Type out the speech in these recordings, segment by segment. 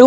2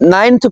9th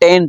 10,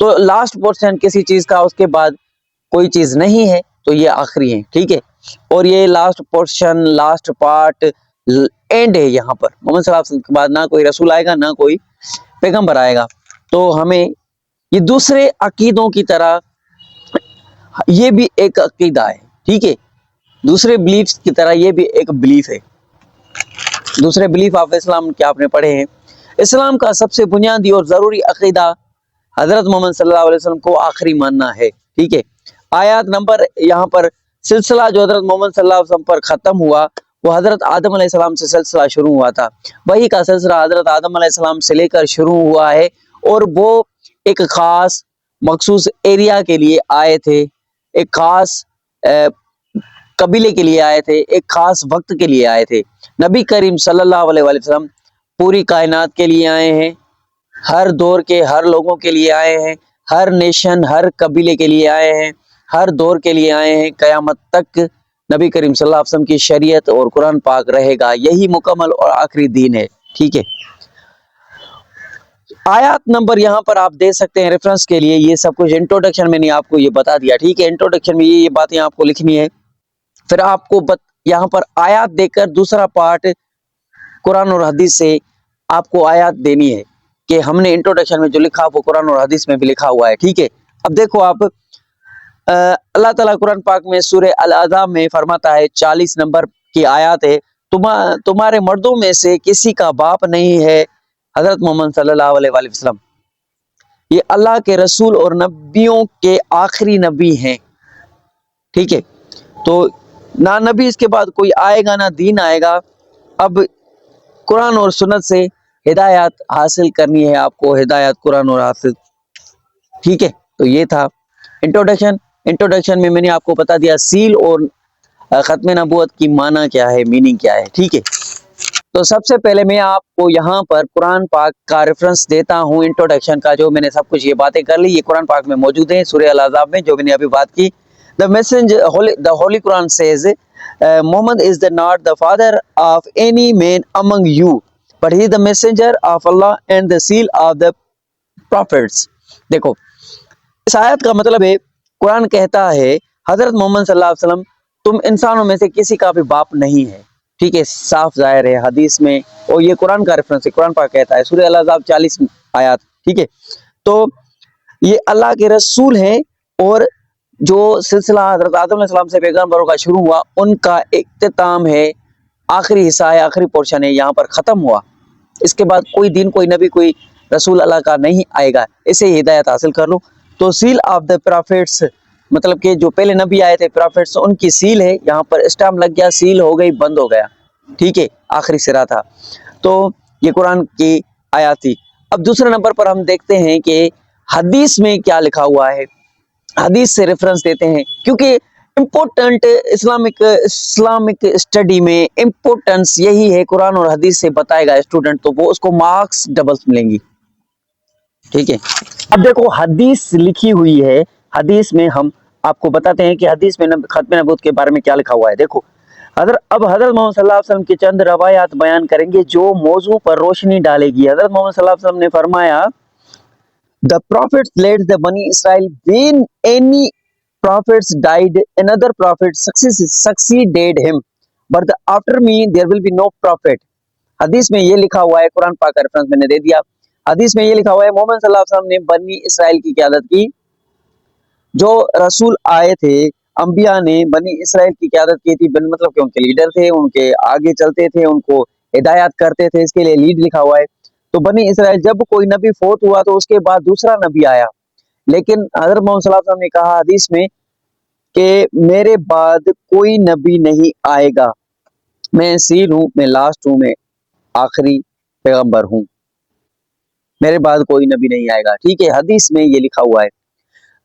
تو last portion کسی چیز کا اس کے بعد کوئی چیز نہیں ہے تو یہ آخری ہے، ٹھیک ہے. اور یہ last portion, last part and ہے. یہاں پر محمد صلی اللہ علیہ وسلم کے بعد نہ کوئی رسول آئے گا نہ کوئی پیغمبر آئے گا. تو ہمیں یہ دوسرے عقیدوں کی طرح یہ بھی ایک عقیدہ ہے، ٹھیک ہے. دوسرے بلیفز کی طرح یہ بھی ایک بلیف ہے. دوسرے بلیف آف اسلام کیا آپ نے پڑھے ہیں. اسلام کا سب سے بنیادی اور ضروری عقیدہ حضرت محمد صلی اللہ علیہ وسلم کو آخری ماننا ہے، ٹھیک ہے. آیات نمبر یہاں پر سلسلہ جو حضرت محمد صلی اللہ علیہ وسلم پر ختم ہوا وہ حضرت آدم علیہ السلام سے سلسلہ شروع ہوا تھا. وہی کا سلسلہ حضرت آدم علیہ السلام سے لے کر شروع ہوا ہے، اور وہ ایک خاص مخصوص ایریا کے لیے آئے تھے، ایک خاص قبیلے کے لیے آئے تھے، ایک خاص وقت کے لیے آئے تھے. نبی کریم صلی اللہ علیہ وسلم پوری کائنات کے لیے آئے ہیں، ہر دور کے ہر لوگوں کے لیے آئے ہیں، ہر نیشن ہر قبیلے کے لیے آئے ہیں، ہر دور کے لیے آئے ہیں. قیامت تک نبی کریم صلی اللہ علیہ وسلم کی شریعت اور قرآن پاک رہے گا، یہی مکمل اور آخری دین ہے، ٹھیک ہے. آیات نمبر یہاں پر آپ دے سکتے ہیں ریفرنس کے لیے. یہ سب کچھ انٹروڈکشن میں نے آپ کو یہ بتا دیا، ٹھیک ہے. انٹروڈکشن میں یہ باتیں آپ کو لکھنی ہے. پھر آپ کو یہاں پر آیات دے کر دوسرا پارٹ قرآن اور حدیث سے آپ کو آیات دینی ہے کہ ہم نے انٹروڈکشن میں جو لکھا وہ قرآن اور حدیث میں بھی لکھا ہوا ہے، ٹھیک ہے. اب دیکھو آپ اللہ تعالیٰ قرآن پاک میں سورہ الاحزاب میں فرماتا ہے، 40 نمبر کی آیات ہے، تمہارے مردوں میں سے کسی کا باپ نہیں ہے حضرت محمد صلی اللہ علیہ وآلہ وسلم. یہ اللہ کے رسول اور نبیوں کے آخری نبی ہیں، ٹھیک ہے. تو نہ نبی اس کے بعد کوئی آئے گا نہ دین آئے گا. اب قرآن اور سنت سے ہدایات حاصل کرنی ہے آپ کو، ہدایات قرآن اور حاصل، ٹھیک ہے. تو یہ تھا انٹروڈکشن میں نے آپ کو بتا دیا سیل اور ختم نبوت کی معنی کیا ہے، میننگ کیا ہے، ٹھیک ہے. تو سب سے پہلے میں آپ کو یہاں پر قرآن پاک کا ریفرنس دیتا ہوں انٹروڈکشن کا، جو میں نے سب کچھ یہ باتیں کر لی، یہ قرآن پاک میں موجود ہیں سورہ الاحزاب میں جو میں نے ابھی بات کی. The Holy Quran says, Muhammad is not the father of any man among you, but he is the messenger of Allah and the seal of the prophets. دیکھو اس آیت کا مطلب ہے، قرآن کہتا ہے حضرت محمد صلی اللہ علیہ وسلم تم انسانوں میں سے کسی کا بھی باپ نہیں ہے، ٹھیک ہے. صاف ظاہر ہے حدیث میں، اور یہ قرآن کا ریفرنس ہے، قرآن پاک کہتا ہے سورہ الاحزاب 40 آیات، ٹھیک ہے. تو یہ اللہ کے رسول ہیں، اور جو سلسلہ حضرت آدم علیہ السلام سے پیغمبروں کا شروع ہوا ان کا اختتام ہے، آخری حصہ ہے، آخری پورشن ہے، یہاں پر ختم ہوا. اس کے بعد کوئی دین، کوئی نبی، کوئی رسول اللہ کا نہیں آئے گا. اسے ہدایت حاصل کر لو. تو سیل آف دا پرافٹس مطلب کہ جو پہلے نبی آئے تھے پرافٹس، ان کی سیل ہے، یہاں پر اسٹامپ لگ گیا، سیل ہو گئی، بند ہو گیا، ٹھیک ہے. آخری سرا تھا. تو یہ قرآن کی آیات تھی. اب دوسرے نمبر پر ہم دیکھتے ہیں کہ حدیث میں کیا لکھا ہوا ہے. حدیث سے ریفرنس دیتے ہیں کیونکہ امپورٹنٹ اسلامک اسٹڈی میں امپورٹنس یہی ہے. قرآن اور حدیث سے بتائے گا اسٹوڈنٹ تو وہ اس کو مارکس ڈبلز ملیں گی، ٹھیک ہے. اب دیکھو حدیث لکھی ہوئی ہے، حدیث میں ہم آپ کو بتاتے ہیں کہ حدیث میں ختم نبوت کے بارے میں کیا لکھا ہوا ہے. دیکھو اب حضرت محمد صلی اللہ علیہ وسلم کی چند روایات بیان کریں گے جو موضوع پر روشنی ڈالے گی. حضرت محمد صلی اللہ علیہ وسلم نے فرمایا The prophets led the Bani Israel. When any prophets died, another prophet succeeded him. But after me, there will be no prophet. حدیث میں یہ لکھا ہوا ہے، قرآن پاک کا ریفرنس میں نے دے دیا. حدیث میں یہ لکھا ہوا ہے محمد صلی اللہ علیہ وسلم نے بنی اسرائیل کی قیادت کی. جو رسول آئے تھے، انبیاء نے بنی اسرائیل کی قیادت کی تھی، مطلب کہ ان کے لیڈر تھے، ان کے آگے چلتے تھے، ان کو ہدایات کرتے تھے، اس کے لیے لیڈ لکھا ہوا ہے. تو بنی اسرائیل جب کوئی نبی فوت ہوا تو اس کے بعد دوسرا نبی آیا، لیکن حضرت محمد صلی اللہ علیہ وسلم نے کہا حدیث میں کہ میرے بعد کوئی نبی نہیں آئے گا، میں سیل ہوں، میں لاسٹ ہوں، میں آخری پیغمبر ہوں، میرے بعد کوئی نبی نہیں آئے گا، ٹھیک ہے. حدیث میں یہ لکھا ہوا ہے.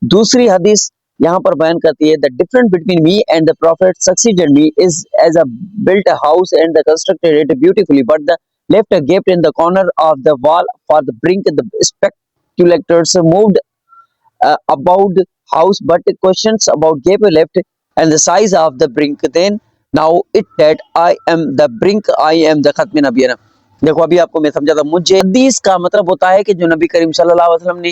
دوسری حدیث یہاں پر بیان کرتی ہے the difference between me and the prophet succeeded me is as a built a house and the constructed it beautifully but the left a gap in the corner of the wall for the brink. The speculators moved about house but questions about gap left and the size of the brink. Then now it that I am the brink, I am the ختم نبی. دیکھو ابھی آپ کو میں سمجھا تھا. مجھے حدیث کا مطلب ہوتا ہے کہ جو نبی کریم صلی اللہ علیہ وسلم نے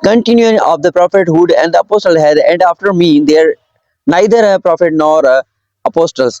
continuation of the prophethood and the apostle had, and after me there neither a prophet nor a apostles।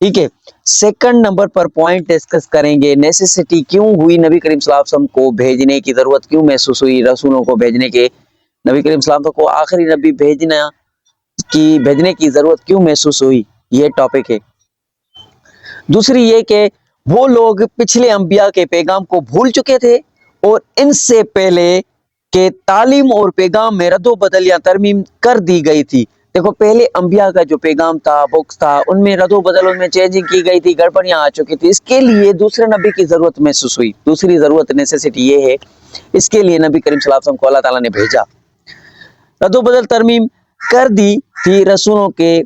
ٹھیک ہے. سیکنڈ نمبر پر پوائنٹ ڈسکس کریں گے, نیسیسٹی کیوں ہوئی نبی کریم صلی اللہ علیہ وسلم کو بھیجنے کی ضرورت کیوں محسوس ہوئی, رسولوں کو بھیجنے کے, نبی کریم صلی اللہ علیہ وسلم کو آخری نبی بھیجنے کی ضرورت کیوں محسوس ہوئی, یہ ٹاپک ہے. دوسری یہ کہ وہ لوگ پچھلے انبیاء کے پیغام کو بھول چکے تھے اور ان سے پہلے کہ تعلیم اور پیغام میں رد و بدل یا ترمیم کر دی گئی تھی. دیکھو پہلے انبیاء کا جو پیغام تھا, بکس تھا, ان میں رد و بدل, ان میں چینجنگ کی گئی تھی, گڑبڑیاں آ چکی تھی. اس کے لیے دوسرے نبی کی ضرورت محسوس ہوئی. دوسری ضرورت نیسیسٹی یہ ہے, اس کے لیے نبی کریم صلی اللہ علیہ وسلم کو اللہ تعالیٰ نے بھیجا. رد و بدل ترمیم کر دی تھی, رسولوں کے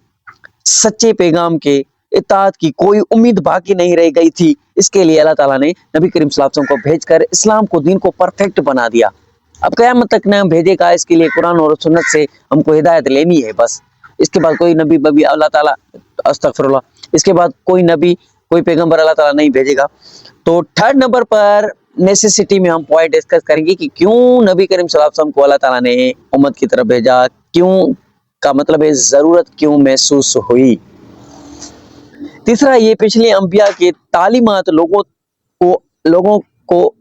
سچے پیغام کے اطاعت کی کوئی امید باقی نہیں رہ گئی تھی. اس کے لیے اللہ تعالیٰ نے نبی کریم صلی اللہ علیہ وسلم کو بھیج کر اسلام کو, دین کو پرفیکٹ بنا دیا. اب قیامت تک نہ بھیجے گا, اس کے لیے قرآن اور سنت سے ہم کو ہدایت لینی ہے بس. اس کے بعد کوئی نبی اللہ تعالیٰ استغفر اللہ, اس کے بعد کوئی نبی کوئی پیغمبر اللہ تعالیٰ نہیں بھیجے گا. تو تھرڈ نمبر پر نیسیسٹی میں ہم پوائنٹ ڈسکس کریں گے کہ کیوں نبی کریم صلی اللہ علیہ وسلم کو اللہ تعالیٰ نے امت کی طرف بھیجا, کیوں کا مطلب ہے ضرورت کیوں محسوس ہوئی. تیسرا یہ پچھلے انبیاء کے تعلیمات لوگوں کو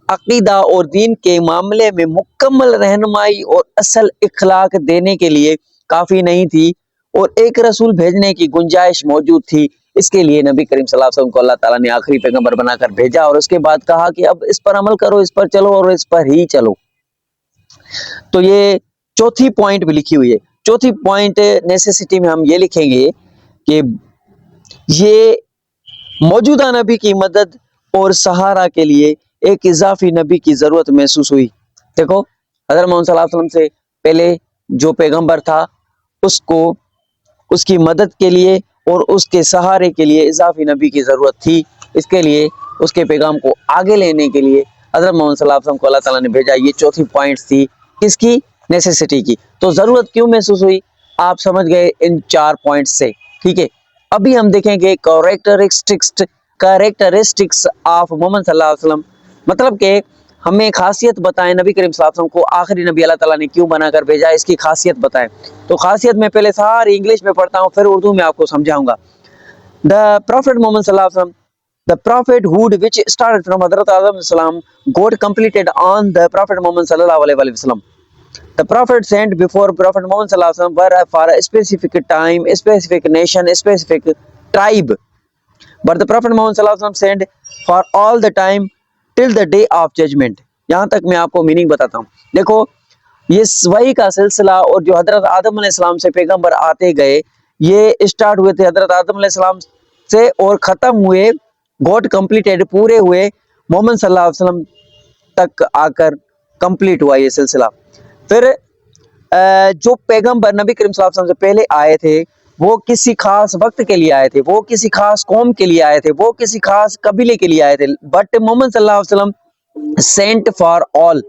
عقیدہ اور دین کے معاملے میں مکمل رہنمائی اور اصل اخلاق دینے کے لیے کافی نہیں تھی اور ایک رسول بھیجنے کی گنجائش موجود تھی. اس کے لیے نبی کریم صلی اللہ علیہ وسلم کو اللہ تعالیٰ نے آخری پیغمبر بنا کر بھیجا اور اس کے بعد کہا کہ اب اس پر عمل کرو, اس پر چلو اور اس پر ہی چلو. تو یہ چوتھی پوائنٹ بھی لکھی ہوئی ہے. چوتھی پوائنٹ نیسیسٹی میں ہم یہ لکھیں گے کہ یہ موجودہ نبی کی مدد اور سہارا کے لیے ایک اضافی نبی کی ضرورت محسوس ہوئی. دیکھو حضرت محمد صلی اللہ علیہ وسلم سے پہلے جو پیغمبر تھا, اس کی مدد کے لیے اور اس کے سہارے کے لیے اضافی نبی کی ضرورت تھی. اس کے لیے اس کے پیغام کو آگے لینے کے لیے حضرت محمد صلی اللہ علیہ وسلم کو اللہ تعالیٰ نے بھیجا. یہ چوتھی پوائنٹ تھی کس کی, نیسیسٹی کی. تو ضرورت کیوں محسوس ہوئی آپ سمجھ گئے ان 4 پوائنٹ سے. ٹھیک ہے, ابھی ہم دیکھیں گے کریکٹرسٹکس آف محمد صلی اللہ علیہ وسلم, مطلب کہ ہمیں خاصیت بتائیں نبی کریم صلی اللہ علیہ وسلم کو آخری نبی اللہ تعالیٰ نے کیوں بنا کر بھیجا, اس کی خاصیت بتائیں. تو خاصیت میں پہلے ساری انگلش میں پڑھتا ہوں, پھر اردو میں آپ کو سمجھاؤں گا. The Prophet Muhammad sallallahu alaihi wasallam, the prophethood which started from Hazrat Adam salam got completed on the Prophet Muhammad sallallahu alaihi wasallam. The Prophet sent before Prophet Muhammad sallallahu alaihi wasallam were for a specific time, a specific nation, a specific tribe. But the Prophet Muhammad sallallahu alaihi wasallam sent for all the time till the day of judgment. یہاں تک میں آپ کو meaning بتاتا ہوں. دیکھو یہ وحی کا سلسلہ اور جو حضرت آدم علیہ السلام سے پیغمبر آتے گئے, یہ اسٹارٹ ہوئے تھے حضرت آدم علیہ السلام سے اور ختم ہوئے, گوٹ کمپلیٹڈ, پورے ہوئے محمد صلی اللہ علیہ وسلم تک آ کر کمپلیٹ ہوا یہ سلسلہ. پھر جو پیغمبر نبی کریم صلی اللہ علیہ وسلم سے پہلے آئے تھے وہ کسی خاص وقت کے لیے آئے تھے, وہ کسی خاص قوم کے لیے آئے تھے, وہ کسی خاص قبیلے کے لیے آئے تھے. بٹ محمد صلی اللہ علیہ وسلم سینٹ فار آل.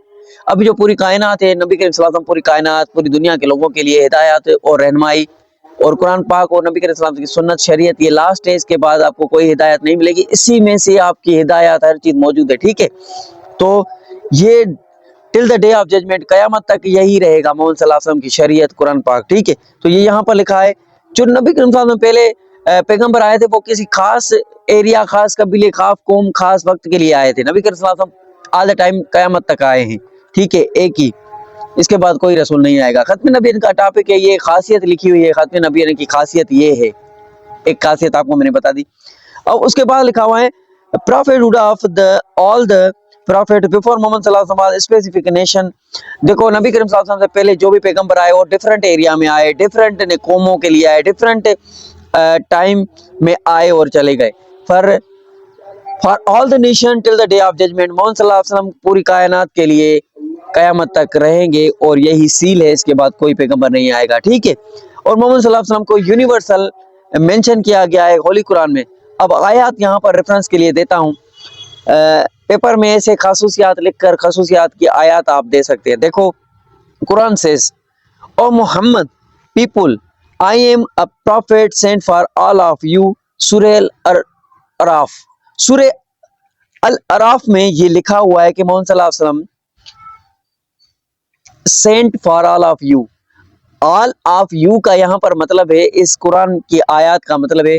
ابھی جو پوری کائنات ہے, نبی کریم صلی اللہ علیہ وسلم پوری کائنات, پوری دنیا کے لوگوں کے لیے ہدایت اور رہنمائی اور قرآن پاک اور نبی کریم صلی اللہ علیہ وسلم کی سنت شریعت, یہ لاسٹ ہے. اس کے بعد آپ کو کوئی ہدایت نہیں ملے گی, اسی میں سے آپ کی ہدایت ہر چیز موجود ہے. ٹھیک ہے, تو یہ ٹل دا ڈے آف ججمنٹ, قیامت تک یہی رہے گا محمد صلی اللہ علیہ وسلم کی شریعت قرآن پاک. ٹھیک ہے, تو یہ یہاں پر لکھا ہے جو نبی کریم صلی اللہ علیہ وسلم پہلے پیغمبر آئے تھے وہ کسی خاص ایریا, خاص قبیلے, خاص قوم, خاص وقت کے لیے آئے تھے. نبی کریم صلی اللہ علیہ وسلم آل دا ٹائم قیامت تک آئے ہیں. ٹھیک ہے, ایک ہی, اس کے بعد کوئی رسول نہیں آئے گا. ختم نبی کا ٹاپک ہے, یہ خاصیت لکھی ہوئی ہے. ختم نبی کی خاصیت یہ ہے, ایک خاصیت آپ کو میں نے بتا دی. اور اس کے بعد لکھا ہوا ہے prophethood of all the prophet before محمد صلی اللہ علیہ وسلم specific nation. دیکھو نبی کریم صلی اللہ علیہ وسلم سے پہلے جو بھی پیغمبر آئے وہ ڈفرنٹ ایریا میں آئے, ڈفرنٹ قوموں کے لیے آئے, ڈفرنٹ ٹائم میں آئے اور چلے گئے. for all the nation till the day of judgment. محمد صلی اللہ علیہ وسلم پوری کائنات کے لیے قیامت تک رہیں گے اور یہی سیل ہے, اس کے بعد کوئی پیغمبر نہیں آئے گا. ٹھیک ہے, اور محمد صلی اللہ علیہ وسلم کو یونیورسل مینشن کیا گیا ہے ہولی قرآن میں. اب آیات یہاں پر ریفرنس کے لیے دیتا ہوں, پیپر میں ایسے خصوصیات لکھ کر خصوصیات کی آیات آپ دے سکتے ہیں. دیکھو قرآن says, O Muhammad people, I am a prophet sent for all of you. سورہ الاعراف, سورہ الاعراف میں یہ لکھا ہوا ہے کہ محمد صلی اللہ علیہ وسلم sent for all of you. all of you کا یہاں پر مطلب ہے, اس قرآن کی آیات کا مطلب ہے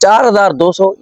4200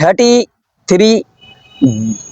33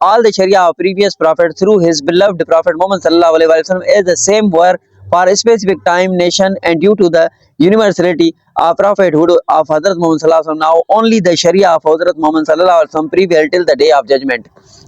all the sharia of previous prophet through his beloved prophet Muhammad sallallahu alaihi wasallam as the same were for a specific time, nation, and due to the universality of prophethood of Hazrat Muhammad sallallahu alaihi wasallam, now only the sharia of Hazrat Muhammad sallallahu alaihi wasallam prevail till the day of judgment.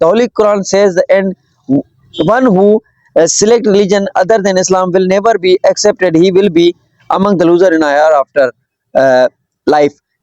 the Holy Quran says, and one who select religion other than Islam will never be accepted, he will be among the loser in hereafter life.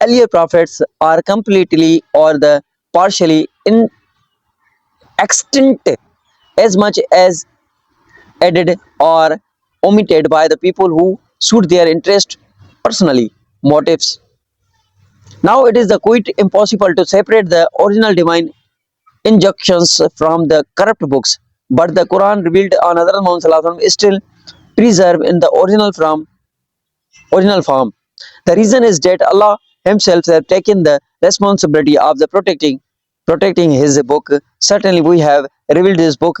earlier prophets are completely or the partially in extinct as much as added or omitted by the people who suit their interest, personally motives. Now it is quite impossible to separate the original divine injunctions from the corrupt books, but the Quran revealed on Hazrat Muhammad sallallahu alaihi wasallam is still preserved in the original form. The reason is that Allah Himself have taken the responsibility of the protecting His book. Certainly we have revealed His book.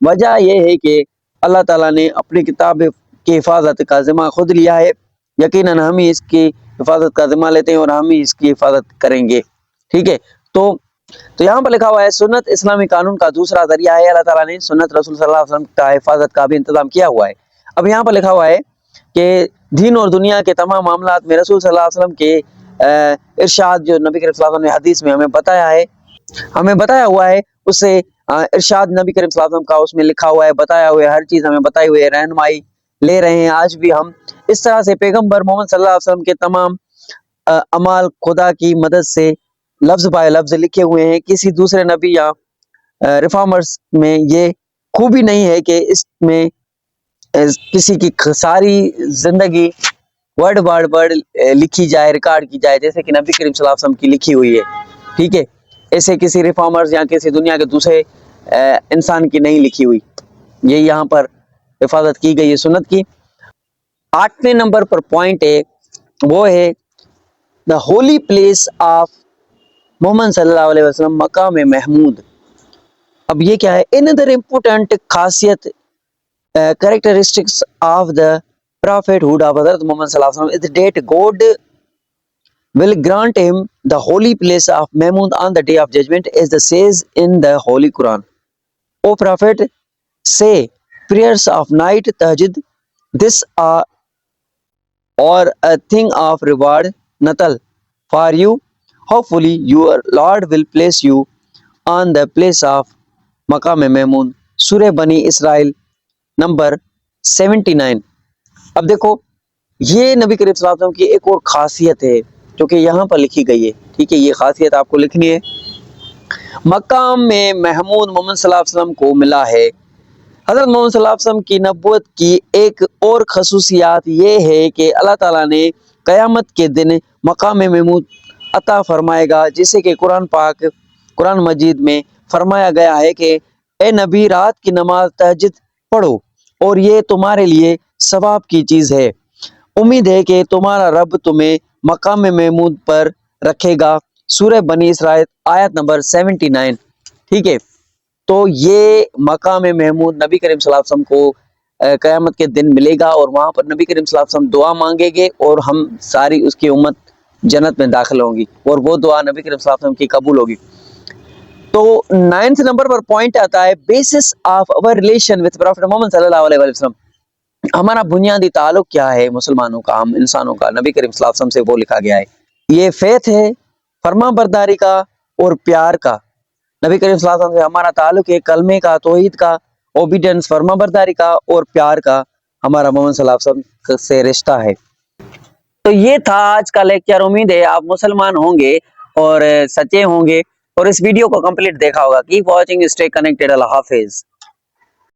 وجہ یہ ہے کہ اللہ تعالیٰ نے اپنی کتاب کی حفاظت کا ذمہ خود لیا ہے، یقیناً ہم ہی اس کی حفاظت کا ذمہ لیتے ہیں اور ہم ہی اس کی حفاظت کریں گے، ٹھیک ہے۔ تو یہاں پر لکھا ہوا ہے سنت اسلامی قانون کا دوسرا ذریعہ ہے، اللہ تعالیٰ نے سنت رسول صلی اللہ علیہ وسلم کا حفاظت کا بھی انتظام کیا ہوا ہے۔ اب یہاں پر لکھا ہوا ہے کہ دین اور دنیا کے تمام معاملات میں رسول صلی اللہ علیہ وسلم کے ارشاد جو نبی کریم صلی اللہ علیہ وسلم نے حدیث میں ہمیں بتایا ہوا ہے، اسے ارشاد نبی کریم صلی اللہ علیہ وسلم کا اس میں لکھا ہوا ہے، بتایا ہوا ہے، ہر چیز ہمیں بتائی ہوئی ہے، رہنمائی لے رہے ہیں۔ آج بھی ہم اس طرح سے پیغمبر محمد صلی اللہ علیہ وسلم کے تمام اعمال خدا کی مدد سے لفظ بائے لفظ لکھے ہوئے ہیں۔ کسی دوسرے نبی یا ریفارمرز میں یہ خوبی نہیں ہے کہ اس میں کسی کی ساری زندگی ورڈ لکھی جائے، ریکارڈ کی جائے، جیسے کہ نبی کریم صلی اللہ علیہ وسلم کی لکھی ہوئی ہے، ٹھیک ہے۔ ایسے کسی ریفارمرز یا کسی دنیا کے دوسرے انسان کی نہیں لکھی ہوئی، یہ یہاں پر حفاظت کی گئی ہے سنت کی۔ 8ویں نمبر پر پوائنٹ ہے، وہ ہے دا ہولی پلیس آف محمد صلی اللہ علیہ وسلم، مقام محمود۔ اب یہ کیا ہے؟ another important خاصیت characteristics of the prophethood of حضرت محمد صلی اللہ علیہ وسلم is that God will grant him the holy place of Mahmud on the day of judgment, as it says in the Holy Quran. O Prophet, say prayers of night tahajjud, this or a thing of reward natal for you. Hopefully your Lord will place you on the place of مقام محمود، سورہ بنی اسرائیل number 79۔ اب دیکھو یہ نبی کریم صلی اللہ علیہ وسلم کی ایک اور خاصیت ہے جو کہ یہاں پر لکھی گئی ہے، ٹھیک ہے، یہ خاصیت آپ کو لکھنی ہے۔ مقام میں محمود محمد صلی اللہ علیہ وسلم کو ملا ہے۔ حضرت محمد صلی اللہ علیہ وسلم کی نبوت کی ایک اور خصوصیات یہ ہے کہ اللہ تعالیٰ نے قیامت کے دن مقام محمود عطا فرمائے گا، جسے کہ قرآن مجید میں فرمایا گیا ہے کہ اے نبی رات کی نماز تہجد پڑھو اور یہ تمہارے لیے ثواب کی چیز ہے، امید ہے کہ تمہارا رب تمہیں مقام محمود پر رکھے گا، سورہ بنی اسرائیل آیت نمبر 79، ٹھیک ہے۔ تو یہ مقام محمود نبی کریم صلی اللہ علیہ وسلم کو قیامت کے دن ملے گا، اور وہاں پر نبی کریم صلی اللہ علیہ وسلم دعا مانگیں گے اور ہم ساری اس کی امت جنت میں داخل ہوں گی، اور وہ دعا نبی کریم صلی اللہ علیہ وسلم کی قبول ہوگی۔ تو 9 نمبر پر پوائنٹ آتا ہے بیسس آف اور ریلیشن وتھ پروفیٹ محمد صلی اللہ علیہ وسلم، ہمارا بنیادی تعلق کیا ہے مسلمانوں کا، ہم انسانوں کا نبی کریم صلی اللہ علیہ وسلم سے وہ لکھا گیا ہے۔ یہ فیتھ ہے، فرما برداری کا اور پیار کا۔ نبی کریم صلی اللہ علیہ وسلم سے ہمارا تعلق ہے کلمے کا، توحید کا، اوبیڈینس، فرما برداری کا اور پیار کا، ہمارا محمد صلی اللہ علیہ وسلم سے رشتہ ہے۔ تو یہ تھا آج کا لیکچر، امید ہے آپ مسلمان ہوں گے اور سچے ہوں گے اور اس ویڈیو کو کمپلیٹ دیکھا ہوگا۔ کیپ واچنگ، اسٹے کنیکٹڈ، اللہ حافظ۔